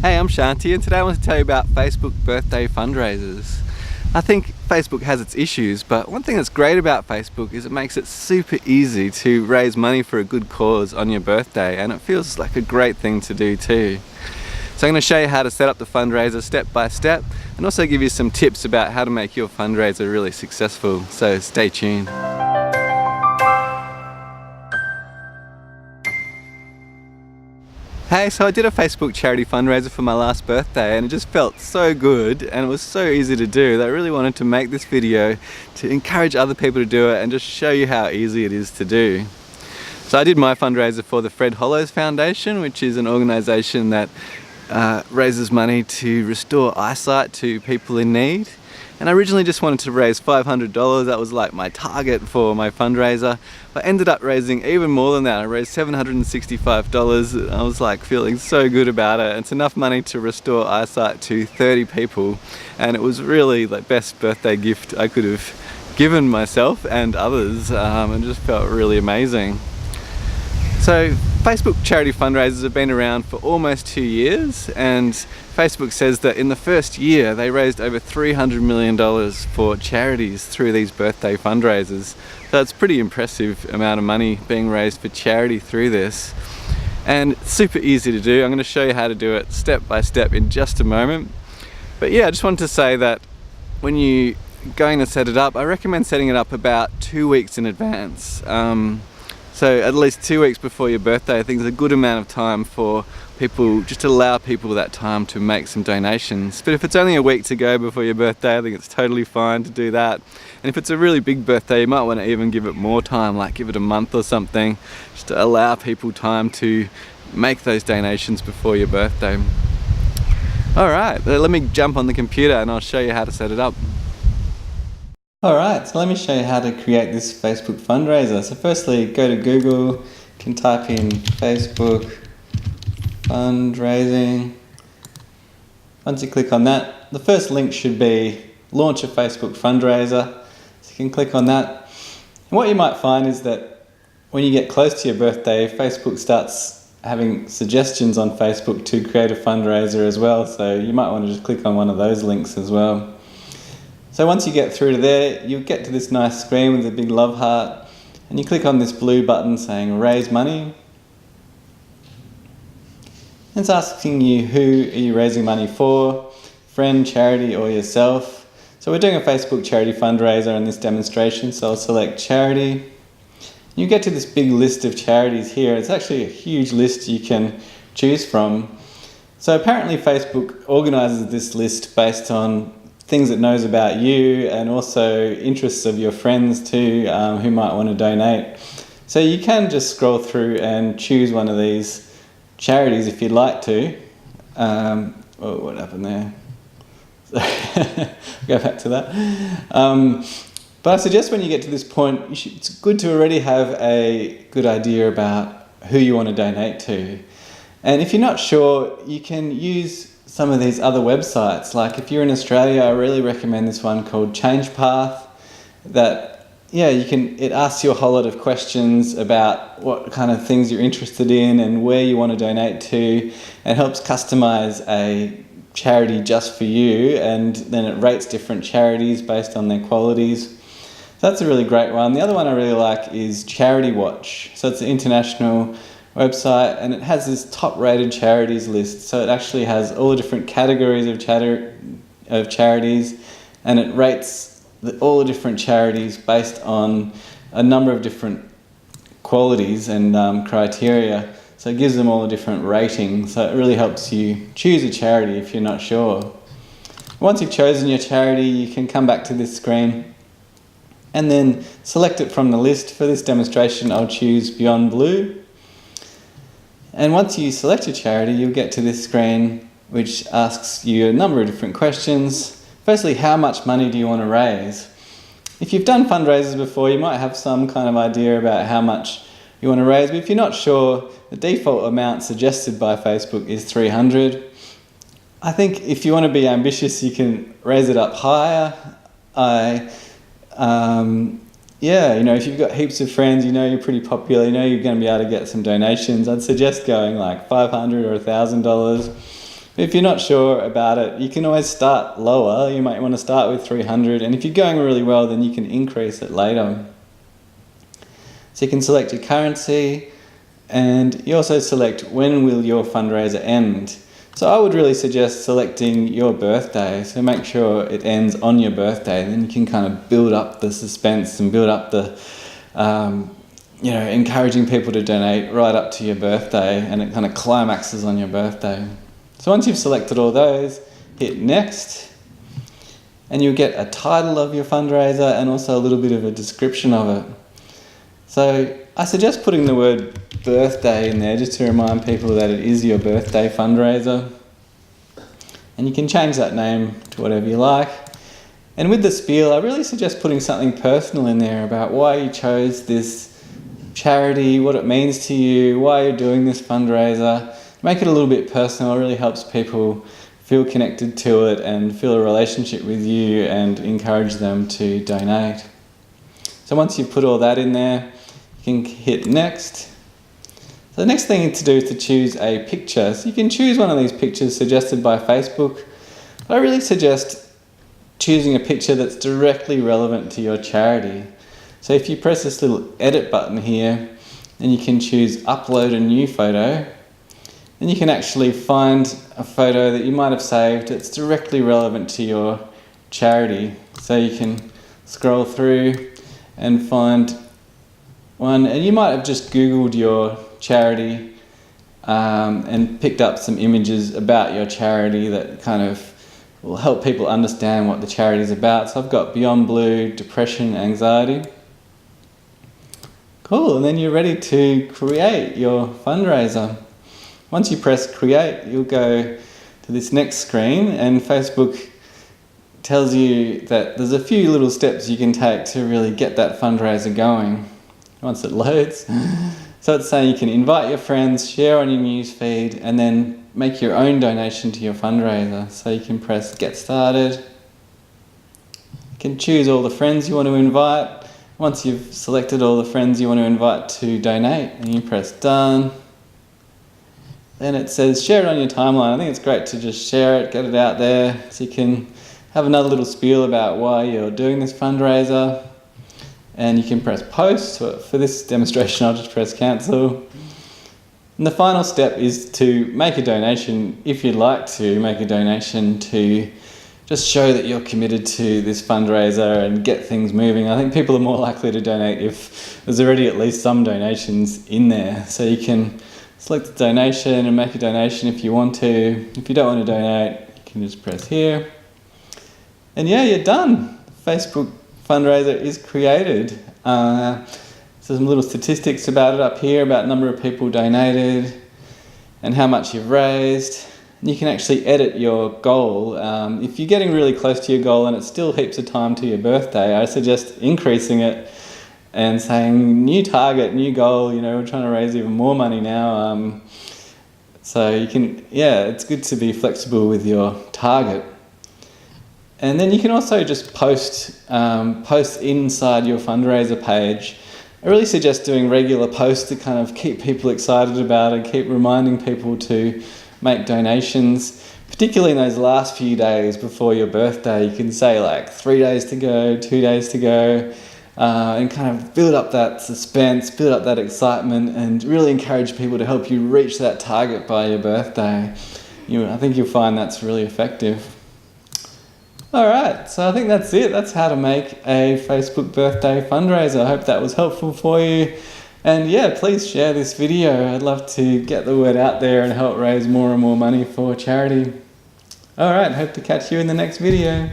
Hey, I'm Shanti, and today I want to tell you about Facebook birthday fundraisers. I think Facebook has its issues, but one thing that's great about Facebook is it makes it super easy to raise money for a good cause on your birthday, and it feels like a great thing to do too. So I'm going to show you how to set up the fundraiser step by step, and also give you some tips about how to make your fundraiser really successful, so stay tuned. Hey, so I did a Facebook charity fundraiser for my last birthday, and it just felt so good and it was so easy to do that I really wanted to make this video to encourage other people to do it and just show you how easy it is to do. So I did my fundraiser for the Fred Hollows Foundation, which is an organisation that raises money to restore eyesight to people in need. And I originally just wanted to raise $500, that was like my target for my fundraiser. But I ended up raising even more than that. I raised $765. I was like feeling so good about it. It's enough money to restore eyesight to 30 people. And it was really the best birthday gift I could have given myself and others, and just felt really amazing. So Facebook charity fundraisers have been around for almost 2 years, and Facebook says that in the first year they raised over $300 million for charities through these birthday fundraisers. So it's a pretty impressive amount of money being raised for charity through this. And it's super easy to do. I'm going to show you how to do it step by step in just a moment. But yeah, I just wanted to say that when you're going to set it up, I recommend setting it up about 2 weeks in advance. So at least 2 weeks before your birthday, I think is a good amount of time for people, just to allow people that time to make some donations. But if it's only a week to go before your birthday, I think it's totally fine to do that. And if it's a really big birthday, you might want to even give it more time, like give it a month or something, just to allow people time to make those donations before your birthday. Alright, let me jump on the computer and I'll show you how to set it up. Alright, so let me show you how to create this Facebook fundraiser. So firstly, go to Google, you can type in Facebook fundraising. Once you click on that, the first link should be launch a Facebook fundraiser. So you can click on that. And what you might find is that when you get close to your birthday, Facebook starts having suggestions on Facebook to create a fundraiser as well. So you might want to just click on one of those links as well. So once you get through to there, you get to this nice screen with a big love heart, and you click on this blue button saying raise money. It's asking you who are you raising money for, friend, charity or yourself. So we're doing a Facebook charity fundraiser in this demonstration, so I'll select charity. You get to this big list of charities here. It's actually a huge list you can choose from. So apparently Facebook organises this list based on things it knows about you and also interests of your friends too, who might want to donate. So you can just scroll through and choose one of these charities if you'd like to. Oh, what happened there? Go back to that. But I suggest when you get to this point, it's good to already have a good idea about who you want to donate to. And if you're not sure, you can use some of these other websites. Like if you're in Australia, I really recommend this one called ChangePath. It asks you a whole lot of questions about what kind of things you're interested in and where you want to donate to, and helps customize a charity just for you, and then it rates different charities based on their qualities. So that's a really great one. The other one I really like is Charity Watch. So it's an international website, and it has this top rated charities list. So it actually has all the different categories of charities, and it rates all the different charities based on a number of different qualities and criteria. So it gives them all the different ratings. So it really helps you choose a charity if you're not sure. Once you've chosen your charity, you can come back to this screen and then select it from the list. For this demonstration, I'll choose Beyond Blue. And once you select a charity, you'll get to this screen which asks you a number of different questions. Firstly, how much money do you want to raise? If you've done fundraisers before, you might have some kind of idea about how much you want to raise, but if you're not sure, the default amount suggested by Facebook is $300. I think if you want to be ambitious, you can raise it up higher. If you've got heaps of friends, you're pretty popular, you're going to be able to get some donations, I'd suggest going like $500 or $1,000. If you're not sure about it, you can always start lower. You might want to start with 300, and if you're going really well, then you can increase it later. So you can select your currency, and you also select when will your fundraiser end. So I would really suggest selecting your birthday, so make sure it ends on your birthday, and then you can kind of build up the suspense and build up the encouraging people to donate right up to your birthday, and it kind of climaxes on your birthday. So once you've selected all those, hit next, and you'll get a title of your fundraiser and also a little bit of a description of it. So I suggest putting the word birthday in there just to remind people that it is your birthday fundraiser. And you can change that name to whatever you like. And with the spiel, I really suggest putting something personal in there about why you chose this charity, what it means to you, why you're doing this fundraiser. Make it a little bit personal. It really helps people feel connected to it and feel a relationship with you and encourage them to donate. So once you've put all that in there, you can hit next. So the next thing to do is to choose a picture. So you can choose one of these pictures suggested by Facebook. But I really suggest choosing a picture that's directly relevant to your charity. So if you press this little edit button here, then you can choose upload a new photo. And you can actually find a photo that you might have saved that's directly relevant to your charity. So you can scroll through and find one, and you might have just Googled your charity and picked up some images about your charity that kind of will help people understand what the charity is about. So I've got Beyond Blue, depression, anxiety. Cool, and then you're ready to create your fundraiser. Once you press create, you'll go to this next screen, and Facebook tells you that there's a few little steps you can take to really get that fundraiser going once it loads. So it's saying you can invite your friends, share on your news feed, and then make your own donation to your fundraiser. So you can press get started. You can choose all the friends you want to invite. Once you've selected all the friends you want to invite to donate, and you press done. Then it says share it on your timeline. I think it's great to just share it, get it out there, so you can have another little spiel about why you're doing this fundraiser. And you can press post. For this demonstration, I'll just press cancel. And the final step is to make a donation, if you'd like to make a donation to just show that you're committed to this fundraiser and get things moving. I think people are more likely to donate if there's already at least some donations in there. So you can select the donation and make a donation if you want to. If you don't want to donate, you can just press here. And yeah, you're done. Facebook fundraiser is created. Some little statistics about it up here, about number of people donated and how much you've raised. And you can actually edit your goal. If you're getting really close to your goal and it's still heaps of time to your birthday, I suggest increasing it and saying new target, new goal, we're trying to raise even more money now. So you can, it's good to be flexible with your target. And then you can also just post inside your fundraiser page. I really suggest doing regular posts to kind of keep people excited about it, keep reminding people to make donations, particularly in those last few days before your birthday. You can say like 3 days to go, 2 days to go, and kind of build up that suspense, build up that excitement, and really encourage people to help you reach that target by your birthday. I think you'll find that's really effective. Alright, so I think that's it. That's how to make a Facebook birthday fundraiser. I hope that was helpful for you. And yeah, please share this video. I'd love to get the word out there and help raise more and more money for charity. Alright, hope to catch you in the next video.